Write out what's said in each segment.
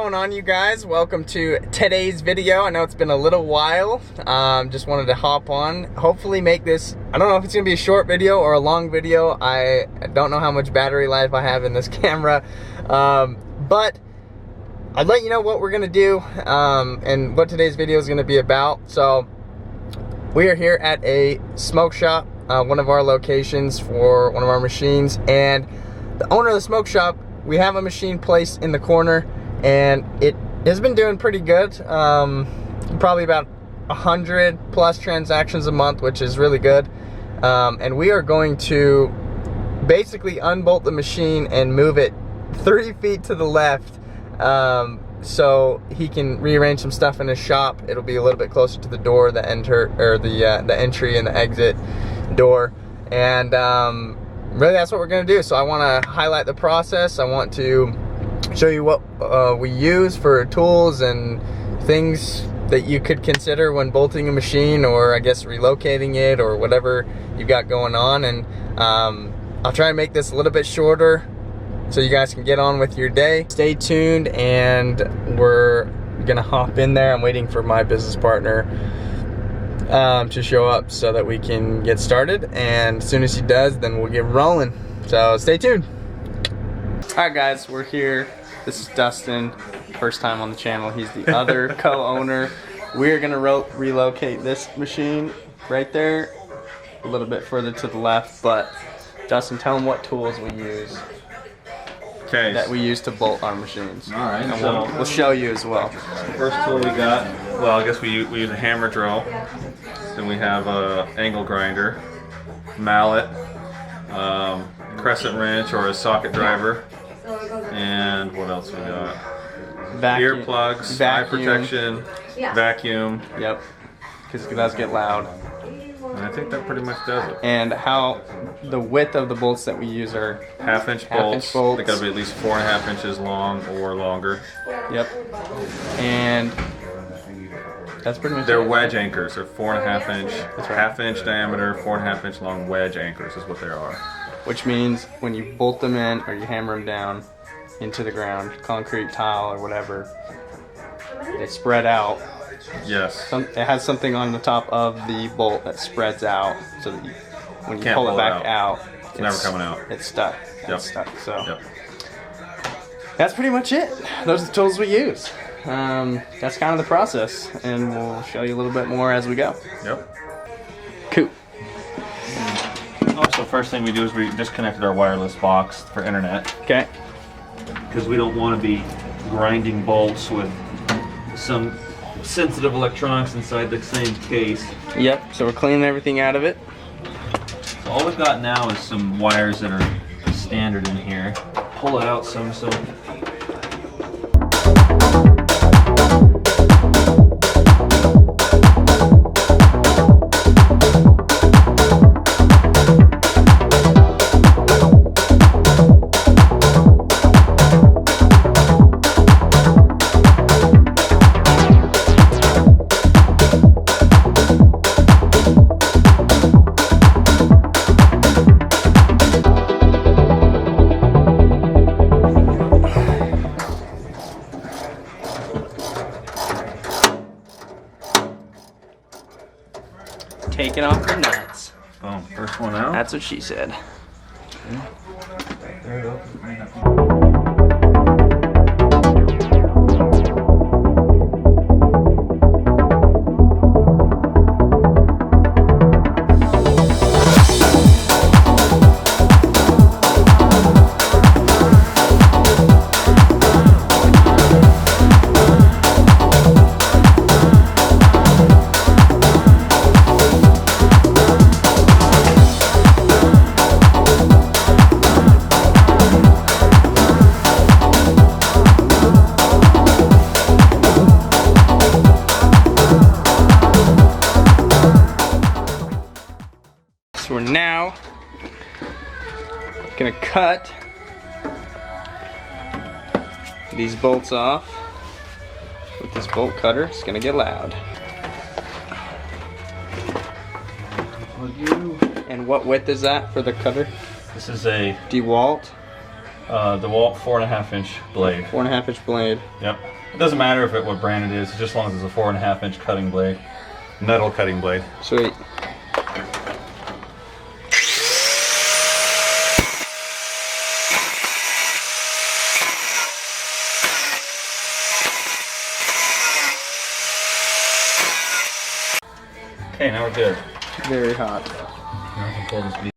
going on, you guys? Welcome to today's video. I know it's been a little while. Just wanted to hop on, hopefully make this, I don't know if it's gonna be a short video or a long video. I don't know how much battery life I have in this camera, but I'd let you know what we're gonna do and what today's video is gonna be about. So we are here at a smoke shop, one of our locations for one of our machines, and the owner of the smoke shop, we have a machine placed in the corner and it has been doing pretty good. Probably about 100 plus transactions a month, which is really good. And we are going to basically unbolt the machine and move it 30 feet to the left, so he can rearrange some stuff in his shop. It'll be a little bit closer to the door, the entry and the exit door. And really that's what we're gonna do. So I want to highlight the process. I want to show you what we use for tools and things that you could consider when bolting a machine, or I guess relocating it, or whatever you've got going on. And I'll try and make this a little bit shorter so you guys can get on with your day. Stay tuned, and we're gonna hop in there. I'm waiting for my business partner to show up so that we can get started, and as soon as he does, then we'll get rolling. So stay tuned. Alright guys, we're here. This is Dustin, first time on the channel. He's the other co-owner. We're gonna relocate this machine right there, a little bit further to the left. But Dustin, tell them what tools we use. Okay. That we use to bolt our machines. Alright, and so we'll show you as well. The first tool we got, well, I guess we use a hammer drill. Then we have a angle grinder, mallet, crescent wrench or a socket driver, and what else we got? Vacuum, earplugs, eye protection, vacuum. Yep, because it does get loud. And I think that pretty much does it. And how the width of the bolts that we use are half-inch bolts. They gotta be at least 4.5 inches long or longer. Yep. And that's pretty much They're it. wedge anchors. They're 4.5 inch, That's right. half-inch diameter, 4.5 inch long wedge anchors is what they are. Which means when you bolt them in or you hammer them down into the ground, concrete, tile, or whatever, they spread out. Yes. It has something on the top of the bolt that spreads out, so that when you Can't pull it pull it back out, It's never coming out. It's stuck. Yep. It's stuck. So Yep. that's pretty much it. Those are the tools we use. That's kind of the process, and we'll show you a little bit more as we go. Yep. Cool. Also, first thing we do is we disconnected our wireless box for internet, Okay. because we don't want to be grinding bolts with some sensitive electronics inside the same case. Yep. So we're cleaning everything out of it. So all we've got now is some wires that are standard in here. Pull it out some so. Taking off the nuts. Boom, first one out. That's what she said. There it goes. So we're now gonna cut these bolts off with this bolt cutter. It's gonna get loud. And what width is that for the cutter? This is a DeWalt? DeWalt 4.5 inch blade. 4.5 inch blade. Yep. It doesn't matter if what brand it is, just as long as it's a 4.5-inch cutting blade, metal cutting blade. Sweet. Okay, now we're good. Very hot. Now I can pull this bead.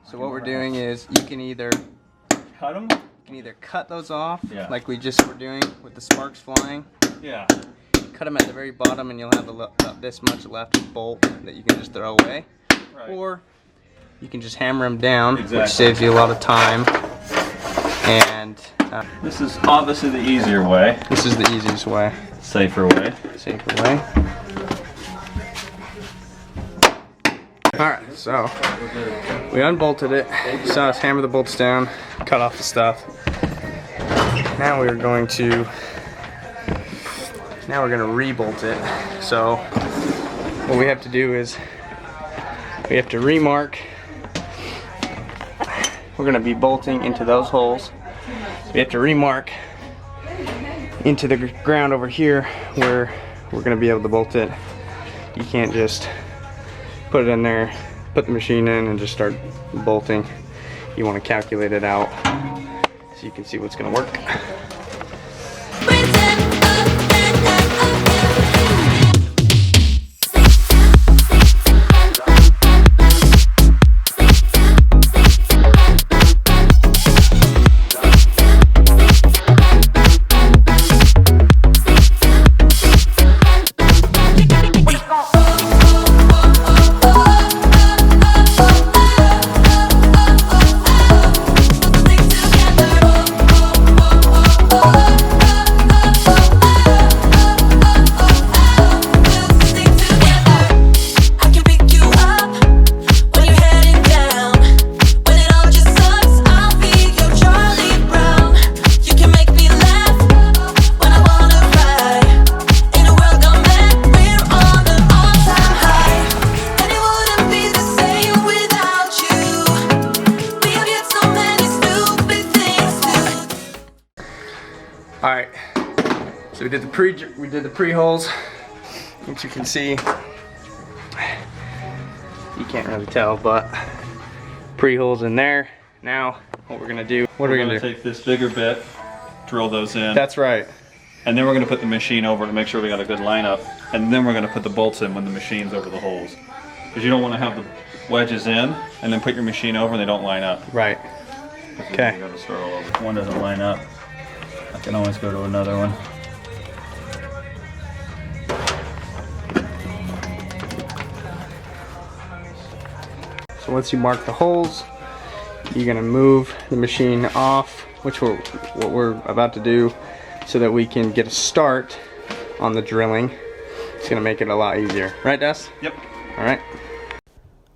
So what we're doing is you can either cut those off, Yeah. like we just were doing with the sparks flying. Yeah. Cut them at the very bottom, and you'll have this much left bolt that you can just throw away. Right. Or you can just hammer them down, Exactly. which saves you a lot of time. And This is obviously the easier way, this is the easiest way, safer way. safer way. Alright, so we unbolted it. You saw us hammer the bolts down, cut off the stuff. Now we're going to rebolt it. So what we have to do is we have to remark. We're going to be bolting into those holes. So we have to remark into the ground over here where we're going to be able to bolt it. You can't just put it in there, put the machine in, and just start bolting. You want to calculate it out so you can see what's going to work. Alright, so we did the pre-holes, which you can see. You can't really tell, but pre-holes in there. Now, what we're gonna do? What are we gonna do? Take this bigger bit, drill those in. That's right. And then we're gonna put the machine over to make sure we got a good lineup. And then we're gonna put the bolts in when the machine's over the holes. Because you don't want to have the wedges in and then put your machine over and they don't line up. Right. Okay. You gotta start all over. If one doesn't line up, I can always go to another one. So once you mark the holes, you're gonna move the machine off, which what we're about to do, so that we can get a start on the drilling. It's gonna make it a lot easier, right, Dust? Yep. All right.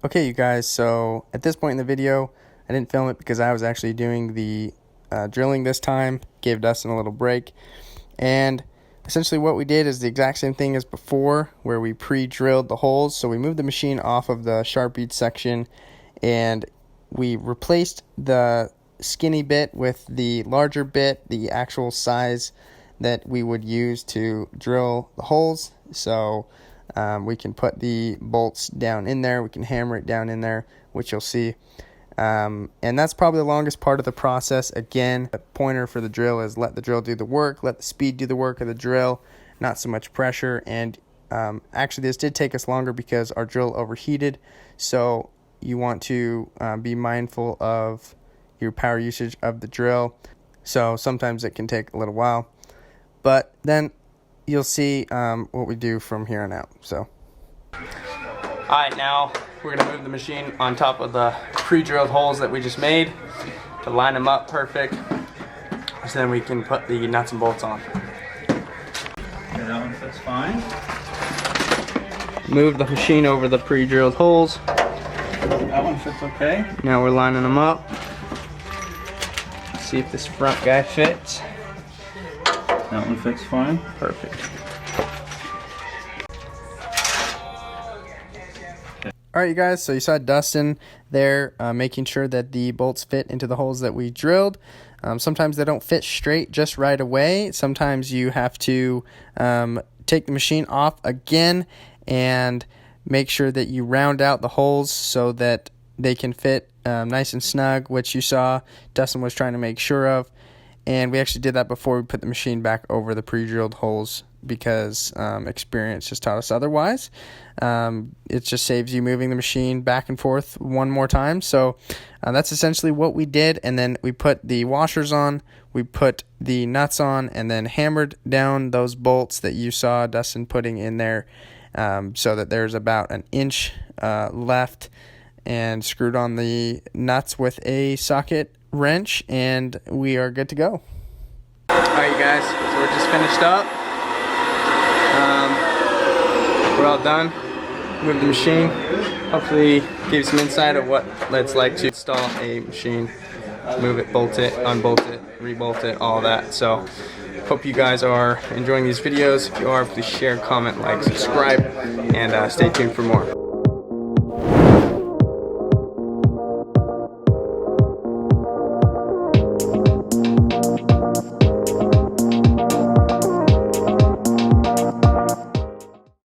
Okay, you guys. So at this point in the video, I didn't film it because I was actually doing the drilling this time. Gave Dustin a little break, and essentially what we did is the exact same thing as before, where we pre-drilled the holes. So we moved the machine off of the sharp bead section, and we replaced the skinny bit with the larger bit, the actual size that we would use to drill the holes. So we can put the bolts down in there, we can hammer it down in there, which you'll see. And that's probably the longest part of the process. Again, a pointer for the drill is let the drill do the work, let the speed do the work of the drill, not so much pressure. And actually this did take us longer because our drill overheated, so you want to be mindful of your power usage of the drill. So sometimes it can take a little while, but then you'll see what we do from here on out. So, alright, now we're going to move the machine on top of the pre-drilled holes that we just made to line them up perfect, so then we can put the nuts and bolts on. Okay, that one fits fine. Move the machine over the pre-drilled holes. That one fits okay. Now we're lining them up. See if this front guy fits. That one fits fine. Perfect. Alright, you guys, so you saw Dustin there making sure that the bolts fit into the holes that we drilled. Sometimes they don't fit straight just right away. Sometimes you have to take the machine off again and make sure that you round out the holes so that they can fit nice and snug, which you saw Dustin was trying to make sure of. And we actually did that before we put the machine back over the pre-drilled holes because experience just taught us otherwise. It just saves you moving the machine back and forth one more time. So that's essentially what we did. And then we put the washers on, we put the nuts on, and then hammered down those bolts that you saw Dustin putting in there so that there's about an inch left, and screwed on the nuts with a socket wrench, and we are good to go. Alright, you guys, so we're just finished up. We're all done. Moved the machine. Hopefully gave some insight of what it's like to install a machine. Move it, bolt it, unbolt it, rebolt it, all that. So hope you guys are enjoying these videos. If you are, please share, comment, like, subscribe, and stay tuned for more.